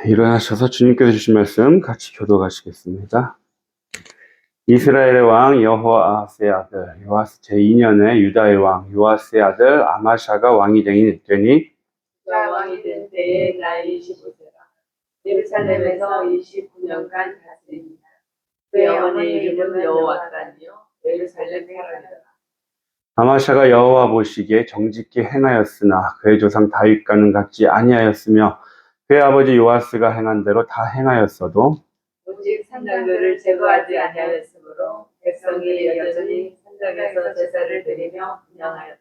일어나셔서 주님께서 주신 말씀 같이 교도하시겠습니다. 이스라엘의 왕 여호아스의 아들 요아스 제2년에 유다의 왕 요아스의 아들 아마샤가 왕이 되니 그가 왕이 된 때에 나이 25세라. 예루살렘에서 29년간 다스립니다. 그의 어머니 이름은 여호와다니요 예루살렘 사람이더라. 아마샤가 여호와 보시기에 정직히 행하였으나 그의 조상 다윗과는 같지 아니하였으며 그의 아버지 요아스가 행한 대로 다 행하였어도 오직 산당들을 제거하지 아니하였으므로 백성이 여전히 산당에서 제사를 드리며 분향하였더라.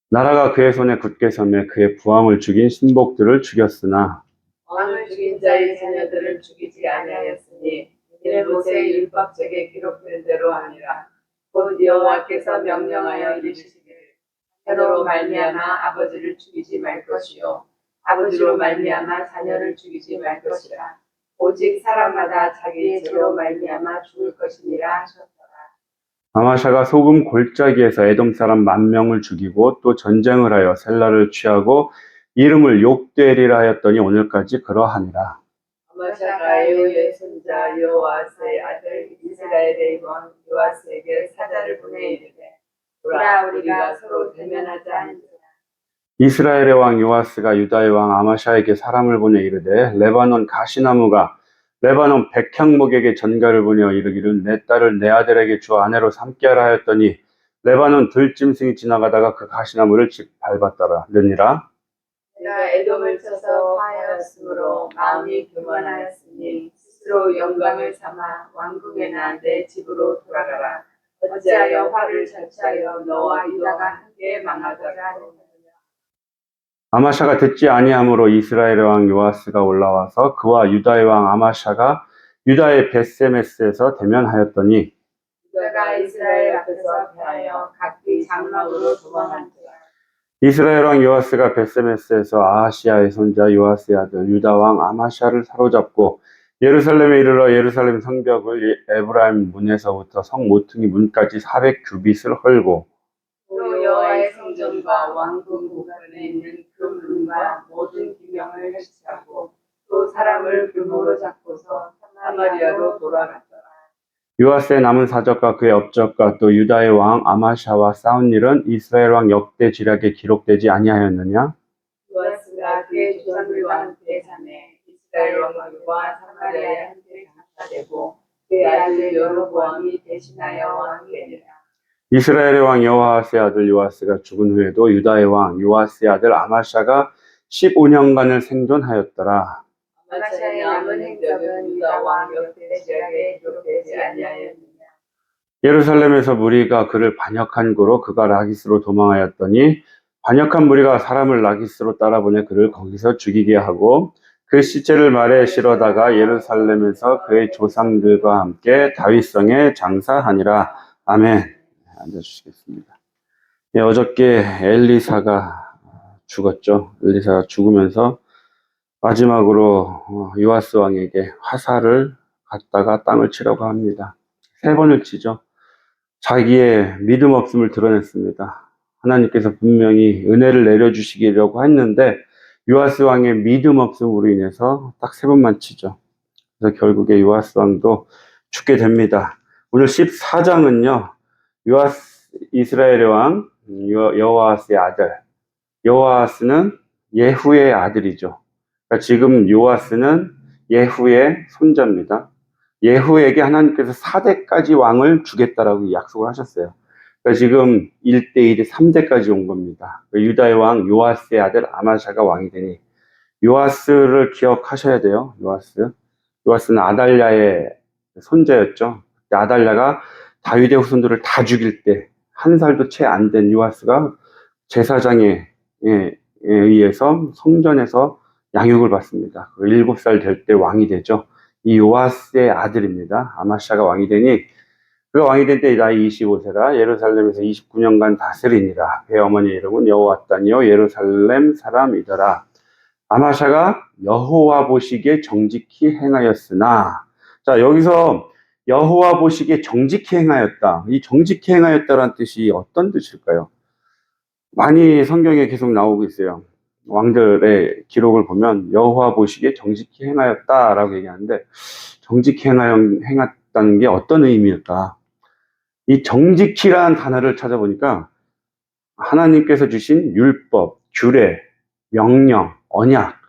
나라가 그의 손에 굳게 서매 그의 부왕을 죽인 신복들을 죽였으나 왕을 죽인 자의 자녀들을 죽이지 아니하였으니 이는 모세의 율법책에 기록된 대로 아니라 곧 여호와께서 명령하여 이르시기를 자녀로 말미암아 아버지를 죽이지 말 것이요 아버지로 말미암아 자녀를 죽이지 말 것이라. 오직 사람마다 자기의 죄로 말미암아 죽을 것이니라 하셨더라. 아마샤가 소금 골짜기에서 에돔 사람 10,000명을 죽이고 또 전쟁을 하여 셀라를 취하고 이름을 욕되리라 하였더니 오늘까지 그러하니라. 아마샤가 에후의 손자 요아스의 아들 이스라엘의 왕 요아스에게 사자를 보내 이르되 보라 우리가 서로 대면하자 하니라. 이스라엘의 왕 요아스가 유다의 왕 아마샤에게 사람을 보내 이르되 레바논 가시나무가 레바논 백향목에게 전가를 보내어 이르기를 내 딸을 내 아들에게 주 아내로 삼게 하라 하였더니 레바논 들짐승이 지나가다가 그 가시나무를 밟았더라.느니라. 내가 에돔을 쳐서 화하였으므로 마음이 교만하였으니 스스로 영광을 삼아 왕궁에나 내 집으로 돌아가라. 어찌하여 화를 자취하여 너와 유다가 함께 망하더라 하느냐. 아마샤가 듣지 아니하므로 이스라엘의 왕 요아스가 올라와서 그와 유다의 왕 아마샤가 유다의 벳세메스에서 대면하였더니 유다가 이스라엘 앞에서 패하여 각기 장막으로 도망한지라. 이스라엘 왕 요아스가 벳세메스에서 아하시아의 손자 요아스의 아들 유다 왕 아마샤를 사로잡고 예루살렘에 이르러 예루살렘 성벽을 에브라임 문에서부터 성 모퉁이 문까지 400규빗을 헐고 또 여호와의 성전과 왕궁 구간에 있는 그 문과 모든 기명을 해치하고 또 사람을 규모로 잡고서 사마리아로 돌아갔더라. 요아스의 남은 사적과 그의 업적과 또 유다의 왕 아마샤와 싸운 일은 이스라엘 왕 역대 지략에 기록되지 아니하였느냐? 요아스가 그의 조상들과 함께 자매 이스라엘 왕과 사마리아에 함께 강타되고 그의 아들 여로보암이 대신하여 왕이 되니라. 이스라엘의 왕 여호아스의 아들 요아스가 죽은 후에도 유다의 왕 요아스의 아들 아마샤가 15년간을 생존하였더라. 아마샤의 남은 행적은 유다 왕 역대 지략에 기록되지 아니하였느냐. 예루살렘에서 무리가 그를 반역한 고로 그가 라기스로 도망하였더니 반역한 무리가 사람을 라기스로 따라보내 그를 거기서 죽이게 하고 그 시체를 말에 실어다가 예루살렘에서 그의 조상들과 함께 다윗성에 장사하니라. 아멘. 앉아주시겠습니다. 예, 어저께 엘리사가 죽었죠. 엘리사가 죽으면서 마지막으로 요아스 왕에게 화살을 갖다가 땅을 치라고 합니다. 3번을 치죠. 자기의 믿음 없음을 드러냈습니다. 하나님께서 분명히 은혜를 내려주시려고 했는데 요아스 왕의 믿음 없음으로 인해서 딱 3번만 치죠. 그래서 결국에 요아스 왕도 죽게 됩니다. 오늘 14장은요. 이스라엘의 왕 여호아스의 아들. 여호아스는 예후의 아들이죠. 그러니까 지금 요아스는 예후의 손자입니다. 예후에게 하나님께서 4대까지 왕을 주겠다라고 약속을 하셨어요. 그러니까 지금 1대, 2대, 3대까지 온 겁니다. 유다의 왕 요아스의 아들 아마샤가 왕이 되니 요아스를 기억하셔야 돼요. 요아스는 아달랴의 손자였죠. 아달랴가 다윗의 후손들을 다 죽일 때 1살도 채 안 된 요아스가 제사장에 의해서 성전에서 양육을 받습니다. 7살 될 때 왕이 되죠. 이 요아스의 아들입니다. 아마샤가 왕이 되니 그가 왕이 된 때 나이 25세라 예루살렘에서 29년간 다스리니라. 그의 어머니 이름은 여호와다니요 예루살렘 사람이더라. 아마샤가 여호와 보시기에 정직히 행하였으나, 자 여기서 여호와 보시기에 정직히 행하였다. 이 정직히 행하였다라는 뜻이 어떤 뜻일까요? 많이 성경에 계속 나오고 있어요. 왕들의 기록을 보면 여호와 보시기에 정직히 행하였다라고 얘기하는데, 정직히 행했다는 게 어떤 의미일까? 이 정직히라는 단어를 찾아보니까 하나님께서 주신 율법, 규례, 명령, 언약,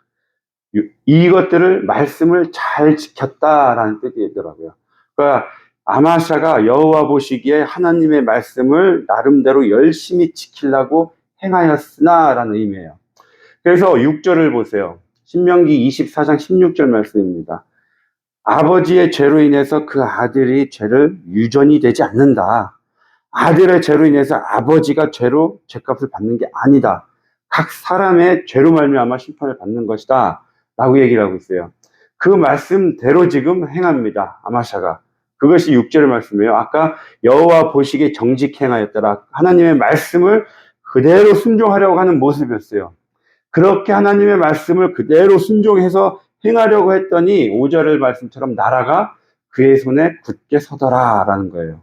이것들을 말씀을 잘 지켰다라는 뜻이더라고요. 그러니까 아마샤가 여호와 보시기에 하나님의 말씀을 나름대로 열심히 지키려고 행하였으나라는 의미예요. 그래서 6절을 보세요. 신명기 24장 16절 말씀입니다. 아버지의 죄로 인해서 그 아들이 죄를 유전이 되지 않는다. 아들의 죄로 인해서 아버지가 죄값을 받는 게 아니다. 각 사람의 죄로 말미암아 심판을 받는 것이다. 라고 얘기를 하고 있어요. 그 말씀대로 지금 행합니다. 아마샤가. 그것이 6절의 말씀이에요. 아까 여호와 보시기에 정직히 행하였더라. 하나님의 말씀을 그대로 순종하려고 하는 모습이었어요. 그렇게 하나님의 말씀을 그대로 순종해서 행하려고 했더니 5절의 말씀처럼 나라가 그의 손에 굳게 서더라라는 거예요.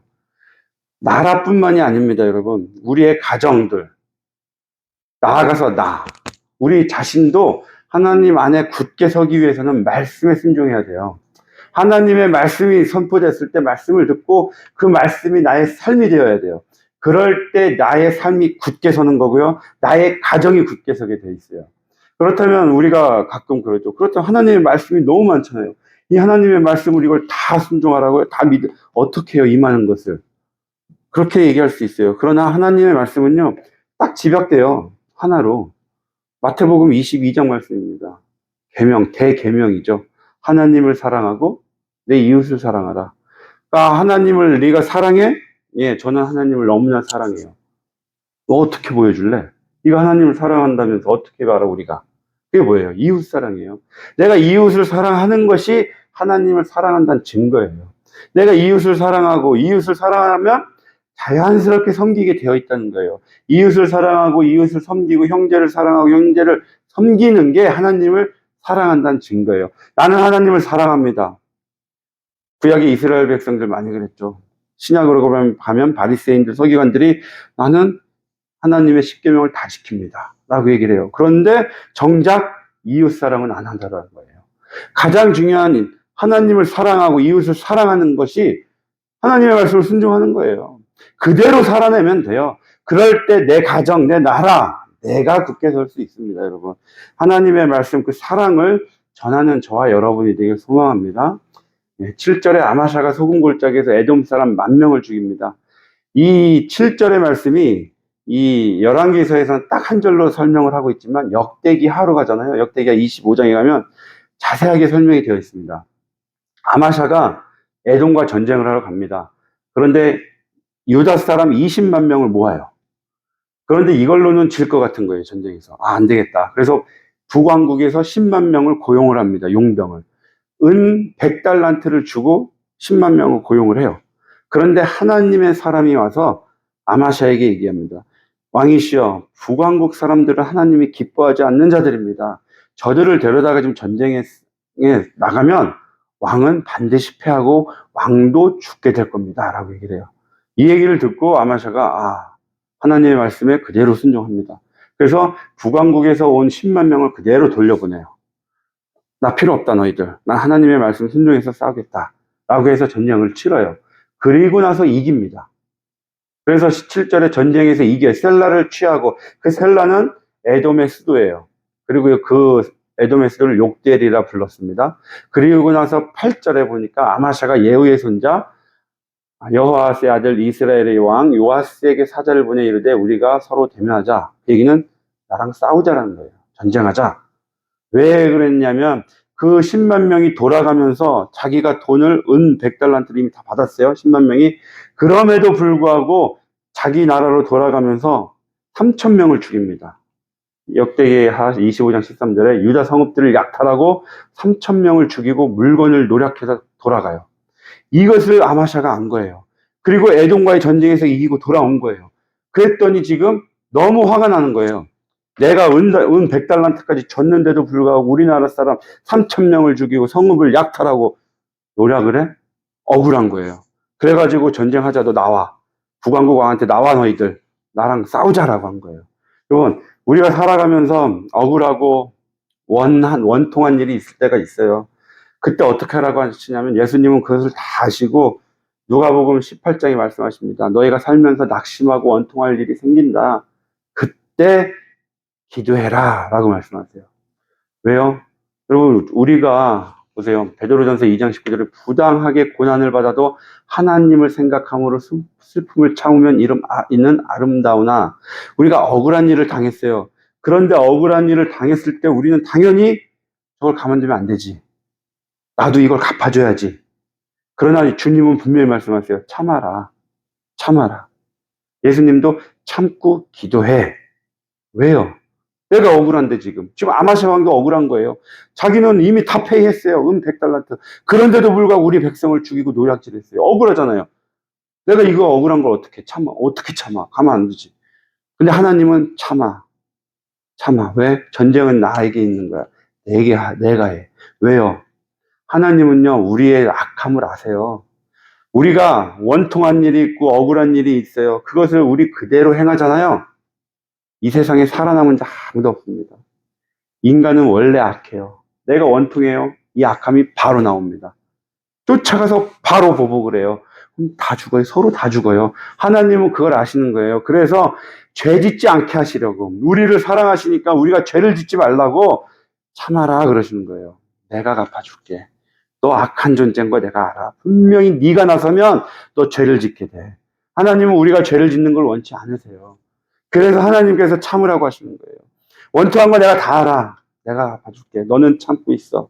나라뿐만이 아닙니다, 여러분. 우리의 가정들, 나아가서 우리 자신도 하나님 안에 굳게 서기 위해서는 말씀에 순종해야 돼요. 하나님의 말씀이 선포됐을 때 말씀을 듣고 그 말씀이 나의 삶이 되어야 돼요. 그럴 때 나의 삶이 굳게 서는 거고요. 나의 가정이 굳게 서게 돼 있어요. 그렇다면 우리가 가끔 그러죠. 그렇다면 하나님의 말씀이 너무 많잖아요. 이 하나님의 말씀을 이걸 다 순종하라고요? 다 어떻게 해요? 임하는 것을. 그렇게 얘기할 수 있어요. 그러나 하나님의 말씀은요, 딱 집약돼요. 하나로. 마태복음 22장 말씀입니다. 대계명이죠. 하나님을 사랑하고 내 이웃을 사랑하라. 그러니까 하나님을 네가 사랑해? 예, 저는 하나님을 너무나 사랑해요. 너 어떻게 보여줄래? 네가 하나님을 사랑한다면서 어떻게 알아, 우리가? 그게 뭐예요? 이웃 사랑이에요. 내가 이웃을 사랑하는 것이 하나님을 사랑한다는 증거예요. 내가 이웃을 사랑하고 이웃을 사랑하면 자연스럽게 섬기게 되어 있다는 거예요. 이웃을 사랑하고 이웃을 섬기고 형제를 사랑하고 형제를 섬기는 게 하나님을 사랑한다는 증거예요. 나는 하나님을 사랑합니다. 구약의 이스라엘 백성들 많이 그랬죠. 신약으로 가면 바리새인들, 서기관들이 나는 하나님의 십계명을 다 지킵니다. 라고 얘기를 해요. 그런데 정작 이웃 사랑은 안 한다는 거예요. 가장 중요한 하나님을 사랑하고 이웃을 사랑하는 것이 하나님의 말씀을 순종하는 거예요. 그대로 살아내면 돼요. 그럴 때 내 가정, 내 나라, 내가 굳게 설 수 있습니다, 여러분. 하나님의 말씀, 그 사랑을 전하는 저와 여러분이 되길 소망합니다. 7절에 아마샤가 소금 골짜기에서 에돔 사람 10,000명을 죽입니다. 이 7절의 말씀이 이 열왕기서에서는 딱 한 절로 설명을 하고 있지만 역대기 하루 가잖아요. 역대기가 25장에 가면 자세하게 설명이 되어 있습니다. 아마샤가 에돔과 전쟁을 하러 갑니다. 그런데 유다 사람 20만 명을 모아요. 그런데 이걸로는 질 것 같은 거예요, 전쟁에서. 안 되겠다. 그래서 북왕국에서 10만 명을 고용을 합니다, 용병을. 은 100달란트를 주고 10만 명을 고용을 해요. 그런데 하나님의 사람이 와서 아마샤에게 얘기합니다. 왕이시여, 북왕국 사람들은 하나님이 기뻐하지 않는 자들입니다. 저들을 데려다가 지금 전쟁에 나가면 왕은 반드시 패하고 왕도 죽게 될 겁니다. 라고 얘기를 해요. 이 얘기를 듣고 아마샤가 하나님의 말씀에 그대로 순종합니다. 그래서 북왕국에서 온 10만 명을 그대로 돌려보내요. 나 필요 없다, 너희들. 난 하나님의 말씀 순종해서 싸우겠다. 라고 해서 전쟁을 치러요. 그리고 나서 이깁니다. 그래서 17절에 전쟁에서 이겨 셀라를 취하고, 그 셀라는 에돔의 수도예요. 그리고 그 에돔의 수도를 욕델이라 불렀습니다. 그리고 나서 8절에 보니까 아마샤가 예후의 손자 여호아스의 아들 이스라엘의 왕 요아스에게 사자를 보내 이르되 우리가 서로 대면하자. 그 얘기는 나랑 싸우자라는 거예요. 전쟁하자. 왜 그랬냐면 그 10만 명이 돌아가면서 자기가 돈을 은 100달란트를 이미 다 받았어요. 10만 명이. 그럼에도 불구하고 자기 나라로 돌아가면서 3,000명을 죽입니다. 역대기하 25장 13절에 유다 성읍들을 약탈하고 3,000명을 죽이고 물건을 노략해서 돌아가요. 이것을 아마샤가 안 거예요. 그리고 에돔과의 전쟁에서 이기고 돌아온 거예요. 그랬더니 지금 너무 화가 나는 거예요. 내가 은 100달란트까지 줬는데도 불구하고 우리나라 사람 3,000명을 죽이고 성읍을 약탈하고 노략을 해? 억울한 거예요. 그래가지고 전쟁하자, 너 나와. 북왕국 왕한테 나와, 너희들. 나랑 싸우자라고 한 거예요. 여러분, 우리가 살아가면서 억울하고 원통한 일이 있을 때가 있어요. 그때 어떻게 하라고 하시냐면 예수님은 그것을 다 아시고 누가복음 18장에 말씀하십니다. 너희가 살면서 낙심하고 원통할 일이 생긴다. 그때 기도해라 라고 말씀하세요. 왜요? 여러분 우리가 보세요. 베드로전서 2장 19절에 부당하게 고난을 받아도 하나님을 생각함으로 슬픔을 참으면 이는 아름다우나 우리가 억울한 일을 당했어요. 그런데 억울한 일을 당했을 때 우리는 당연히 저걸 가만두면 안 되지. 나도 이걸 갚아줘야지. 그러나 주님은 분명히 말씀하세요. 참아라. 참아라. 예수님도 참고 기도해. 왜요? 내가 억울한데 지금 아마샤 왕도 억울한 거예요. 자기는 이미 다 페이했어요. 100달란트. 그런데도 불구하고 우리 백성을 죽이고 노략질했어요. 억울하잖아요. 내가 이거 억울한 걸 어떻게 참아? 어떻게 참아? 가만 안 두지. 근데 하나님은 참아. 참아. 왜? 전쟁은 나에게 있는 거야. 내가 해. 왜요? 하나님은요, 우리의 악함을 아세요. 우리가 원통한 일이 있고 억울한 일이 있어요. 그것을 우리 그대로 행하잖아요. 이 세상에 살아남은 자 아무도 없습니다. 인간은 원래 악해요. 내가 원통해요. 이 악함이 바로 나옵니다. 쫓아가서 바로 보복을 해요. 그럼 다 죽어요. 서로 다 죽어요. 하나님은 그걸 아시는 거예요. 그래서 죄 짓지 않게 하시려고 우리를 사랑하시니까 우리가 죄를 짓지 말라고 참아라 그러시는 거예요. 내가 갚아줄게. 너 악한 존재인 거 내가 알아. 분명히 네가 나서면 너 죄를 짓게 돼. 하나님은 우리가 죄를 짓는 걸 원치 않으세요. 그래서 하나님께서 참으라고 하시는 거예요. 원통한 거 내가 다 알아. 내가 갚아줄게. 너는 참고 있어.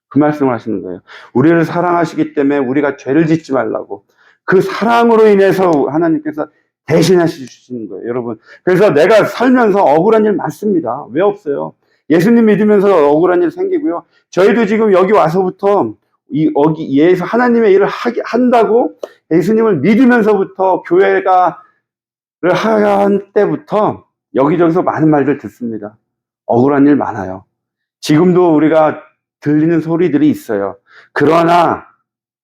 그 말씀을 하시는 거예요. 우리를 사랑하시기 때문에 우리가 죄를 짓지 말라고. 그 사랑으로 인해서 하나님께서 대신하시는 거예요, 여러분. 그래서 내가 살면서 억울한 일 많습니다. 왜 없어요? 예수님 믿으면서 억울한 일 생기고요. 저희도 지금 여기 와서부터 여기에서 하나님의 일을 한다고 예수님을 믿으면서부터 교회를 한 때부터 여기저기서 많은 말들 듣습니다. 억울한 일 많아요. 지금도 우리가 들리는 소리들이 있어요. 그러나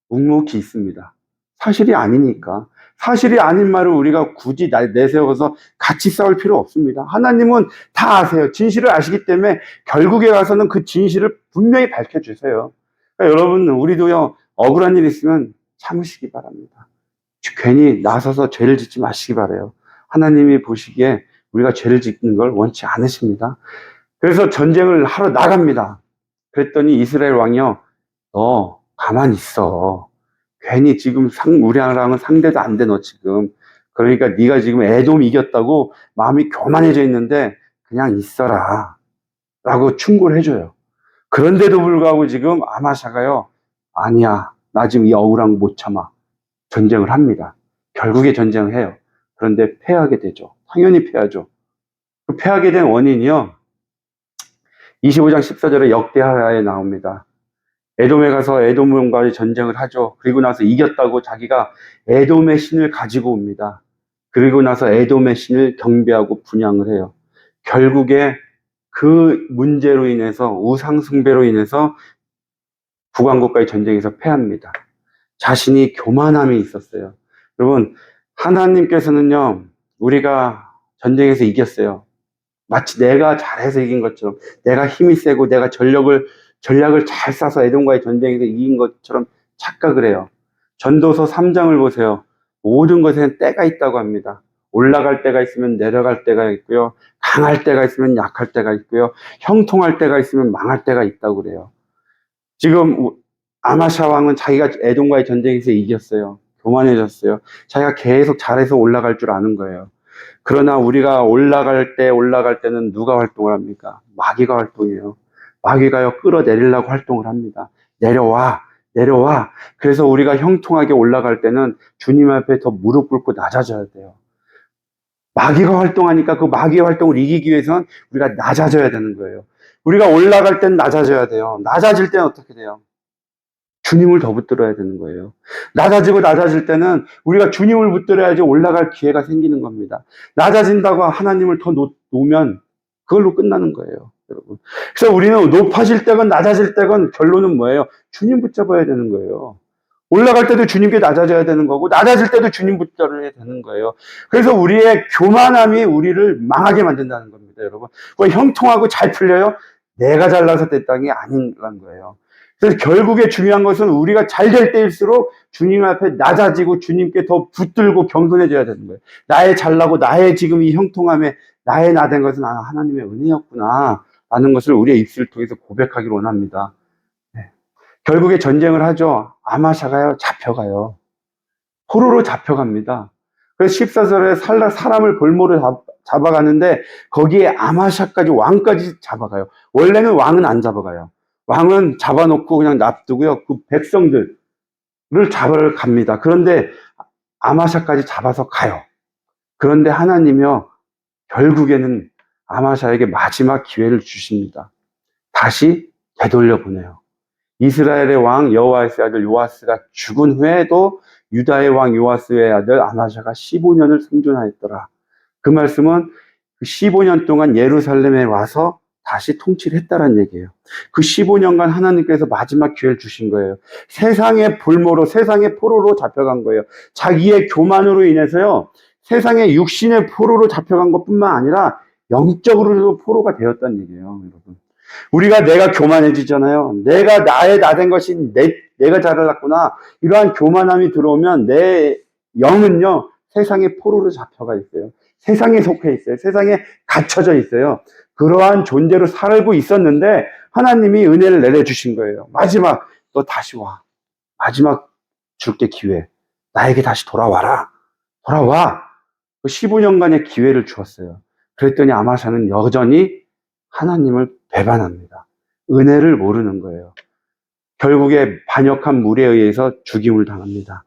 묵묵히 있습니다. 사실이 아니니까. 사실이 아닌 말을 우리가 굳이 내세워서 같이 싸울 필요 없습니다. 하나님은 다 아세요. 진실을 아시기 때문에 결국에 가서는 그 진실을 분명히 밝혀주세요. 그러니까 여러분, 우리도요, 억울한 일 있으면 참으시기 바랍니다. 괜히 나서서 죄를 짓지 마시기 바라요. 하나님이 보시기에 우리가 죄를 짓는 걸 원치 않으십니다. 그래서 전쟁을 하러 나갑니다. 그랬더니 이스라엘 왕이요, 너 가만히 있어. 괜히 지금 우리랑은 상대도 안 돼, 너 지금. 그러니까 네가 지금 에돔 이겼다고 마음이 교만해져 있는데 그냥 있어라. 라고 충고를 해줘요. 그런데도 불구하고 지금 아마샤가요, 아니야. 나 지금 이 억울한 거 못 참아. 전쟁을 합니다. 결국에 전쟁을 해요. 그런데 패하게 되죠. 당연히 패하죠. 그 패하게 된 원인이요, 25장 14절에 역대하에 나옵니다. 에돔에 가서 에돔과의 전쟁을 하죠. 그리고 나서 이겼다고 자기가 에돔의 신을 가지고 옵니다. 그리고 나서 에돔의 신을 경배하고 분향을 해요. 결국에 그 문제로 인해서 우상숭배로 인해서 북왕국과의 전쟁에서 패합니다. 자신이 교만함이 있었어요. 여러분, 하나님께서는요, 우리가 전쟁에서 이겼어요. 마치 내가 잘해서 이긴 것처럼, 내가 힘이 세고 내가 전략을 잘 싸서 에돔과의 전쟁에서 이긴 것처럼 착각을 해요. 전도서 3장을 보세요. 모든 것에는 때가 있다고 합니다. 올라갈 때가 있으면 내려갈 때가 있고요. 강할 때가 있으면 약할 때가 있고요. 형통할 때가 있으면 망할 때가 있다고 그래요. 지금 아마샤 왕은 자기가 에돔과의 전쟁에서 이겼어요. 교만해졌어요. 자기가 계속 잘해서 올라갈 줄 아는 거예요. 그러나 우리가 올라갈 때는 누가 활동을 합니까? 마귀가 활동해요. 마귀가요, 끌어내리려고 활동을 합니다. 내려와. 그래서 우리가 형통하게 올라갈 때는 주님 앞에 더 무릎 꿇고 낮아져야 돼요. 마귀가 활동하니까 그 마귀의 활동을 이기기 위해서는 우리가 낮아져야 되는 거예요. 우리가 올라갈 땐 낮아져야 돼요. 낮아질 때는 어떻게 돼요? 주님을 더 붙들어야 되는 거예요. 낮아질 때는 우리가 주님을 붙들어야지 올라갈 기회가 생기는 겁니다. 낮아진다고 하나님을 더 놓으면 그걸로 끝나는 거예요, 여러분. 그래서 우리는 높아질 때건 낮아질 때건 결론은 뭐예요? 주님 붙잡아야 되는 거예요. 올라갈 때도 주님께 낮아져야 되는 거고, 낮아질 때도 주님 붙들어야 되는 거예요. 그래서 우리의 교만함이 우리를 망하게 만든다는 겁니다, 여러분. 그거 형통하고 잘 풀려요? 내가 잘나서 됐다는 게 아니란 거예요. 그래서 결국에 중요한 것은 우리가 잘 될 때일수록 주님 앞에 낮아지고 주님께 더 붙들고 겸손해져야 되는 거예요. 나의 잘나고 나의 지금 이 형통함에 나의 나된 것은 하나님의 은혜였구나 라는 것을 우리의 입술을 통해서 고백하기를 원합니다. 결국에 전쟁을 하죠. 아마샤가요, 잡혀가요. 포로로 잡혀갑니다. 그래서 14절에 사람을 볼모로 잡아가는데 거기에 아마샤까지 왕까지 잡아가요. 원래는 왕은 안 잡아가요. 왕은 잡아놓고 그냥 놔두고요. 그 백성들을 잡으러 갑니다. 그런데 아마샤까지 잡아서 가요. 그런데 하나님이요, 결국에는 아마샤에게 마지막 기회를 주십니다. 다시 되돌려 보내요. 이스라엘의 왕 여호아스의 아들 요아스가 죽은 후에도 유다의 왕 요아스의 아들 아마샤가 15년을 생존하였더라. 그 말씀은 그 15년 동안 예루살렘에 와서 다시 통치를 했다는 얘기예요. 그 15년간 하나님께서 마지막 기회를 주신 거예요. 세상의 볼모로, 세상의 포로로 잡혀간 거예요. 자기의 교만으로 인해서요, 세상의 육신의 포로로 잡혀간 것뿐만 아니라 영적으로도 포로가 되었다는 얘기예요, 여러분. 내가 교만해지잖아요. 내가 나의 나된 것이 내가 잘났구나. 이러한 교만함이 들어오면 내 영은요, 세상의 포로로 잡혀가 있어요. 세상에 속해 있어요. 세상에 갇혀져 있어요. 그러한 존재로 살고 있었는데 하나님이 은혜를 내려주신 거예요. 마지막, 너 다시 와. 마지막 줄게 기회. 나에게 다시 돌아와라. 돌아와. 15년간의 기회를 주었어요. 그랬더니 아마샤는 여전히 하나님을 배반합니다. 은혜를 모르는 거예요. 결국에 반역한 물에 의해서 죽임을 당합니다.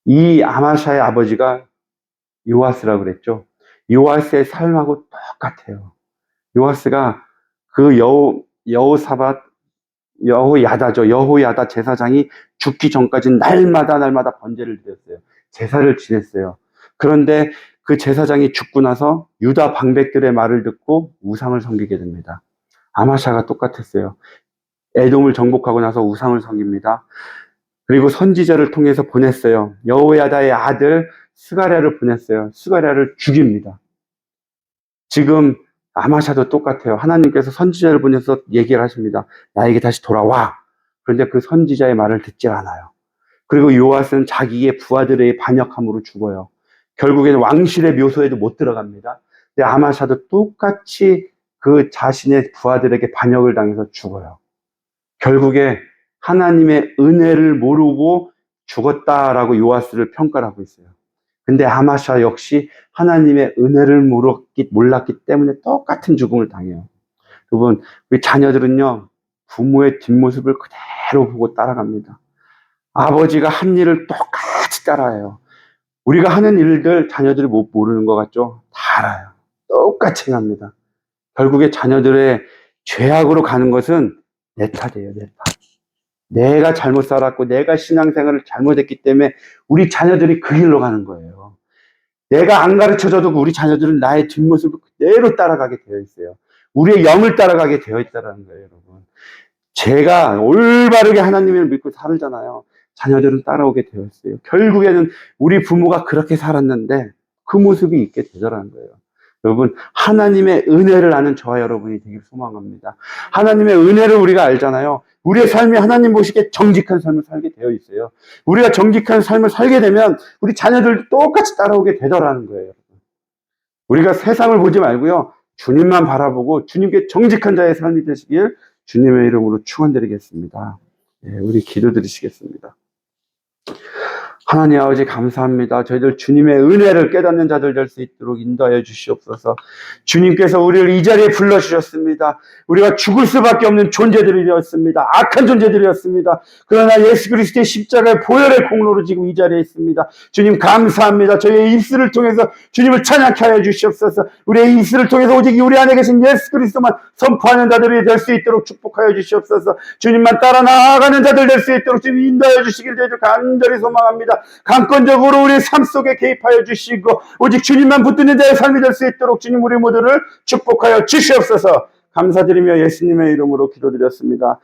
이 아마샤의 아버지가 요아스라고 그랬죠. 요아스의 삶하고 똑같아요. 요아스가 그 여호야다 제사장이 죽기 전까지 날마다 번제를 드렸어요. 제사를 지냈어요. 그런데 그 제사장이 죽고 나서 유다 방백들의 말을 듣고 우상을 섬기게 됩니다. 아마샤가 똑같았어요. 에돔을 정복하고 나서 우상을 섬깁니다. 그리고 선지자를 통해서 보냈어요. 여호야다의 아들 스가랴를 보냈어요. 스가랴를 죽입니다. 지금 아마샤도 똑같아요. 하나님께서 선지자를 보내서 얘기를 하십니다. 나에게 다시 돌아와. 그런데 그 선지자의 말을 듣지 않아요. 그리고 요아스는 자기의 부하들의 반역함으로 죽어요. 결국에는 왕실의 묘소에도 못 들어갑니다. 근데 아마샤도 똑같이 그 자신의 부하들에게 반역을 당해서 죽어요. 결국에 하나님의 은혜를 모르고 죽었다라고 요아스를 평가를 하고 있어요. 근데 아마샤 역시 하나님의 은혜를 몰랐기 때문에 똑같은 죽음을 당해요. 여러분, 우리 자녀들은요, 부모의 뒷모습을 그대로 보고 따라갑니다. 아버지가 한 일을 똑같이 따라해요. 우리가 하는 일들 자녀들이 모르는 것 같죠? 다 알아요. 똑같이 행합니다. 결국에 자녀들의 죄악으로 가는 것은 내 탓이에요, 내 탓. 내가 잘못 살았고 내가 신앙생활을 잘못했기 때문에 우리 자녀들이 그 길로 가는 거예요. 내가 안 가르쳐줘도 우리 자녀들은 나의 뒷모습을 그대로 따라가게 되어 있어요. 우리의 영을 따라가게 되어 있다는 거예요, 여러분. 제가 올바르게 하나님을 믿고 살잖아요. 자녀들은 따라오게 되어 있어요. 결국에는 우리 부모가 그렇게 살았는데 그 모습이 있게 되더라는 거예요. 여러분, 하나님의 은혜를 아는 저와 여러분이 되길 소망합니다. 하나님의 은혜를 우리가 알잖아요. 우리의 삶이 하나님 보시기에 정직한 삶을 살게 되어 있어요. 우리가 정직한 삶을 살게 되면 우리 자녀들도 똑같이 따라오게 되더라는 거예요. 우리가 세상을 보지 말고요, 주님만 바라보고 주님께 정직한 자의 삶이 되시길 주님의 이름으로 축원드리겠습니다. 우리 기도드리시겠습니다. 하나님 아버지 감사합니다. 저희들 주님의 은혜를 깨닫는 자들 될 수 있도록 인도하여 주시옵소서. 주님께서 우리를 이 자리에 불러주셨습니다. 우리가 죽을 수밖에 없는 존재들이었습니다. 악한 존재들이었습니다. 그러나 예수 그리스도의 십자가의 보혈의 공로로 지금 이 자리에 있습니다. 주님 감사합니다. 저희의 입술을 통해서 주님을 찬양케 하여 주시옵소서. 우리의 입술을 통해서 오직 우리 안에 계신 예수 그리스도만 선포하는 자들이 될 수 있도록 축복하여 주시옵소서. 주님만 따라 나아가는 자들 될 수 있도록 주님 인도하여 주시길 저희들 간절히 소망합니다. 강권적으로 우리의 삶 속에 개입하여 주시고 오직 주님만 붙드는 자의 삶이 될 수 있도록 주님 우리 모두를 축복하여 주시옵소서. 감사드리며 예수님의 이름으로 기도드렸습니다.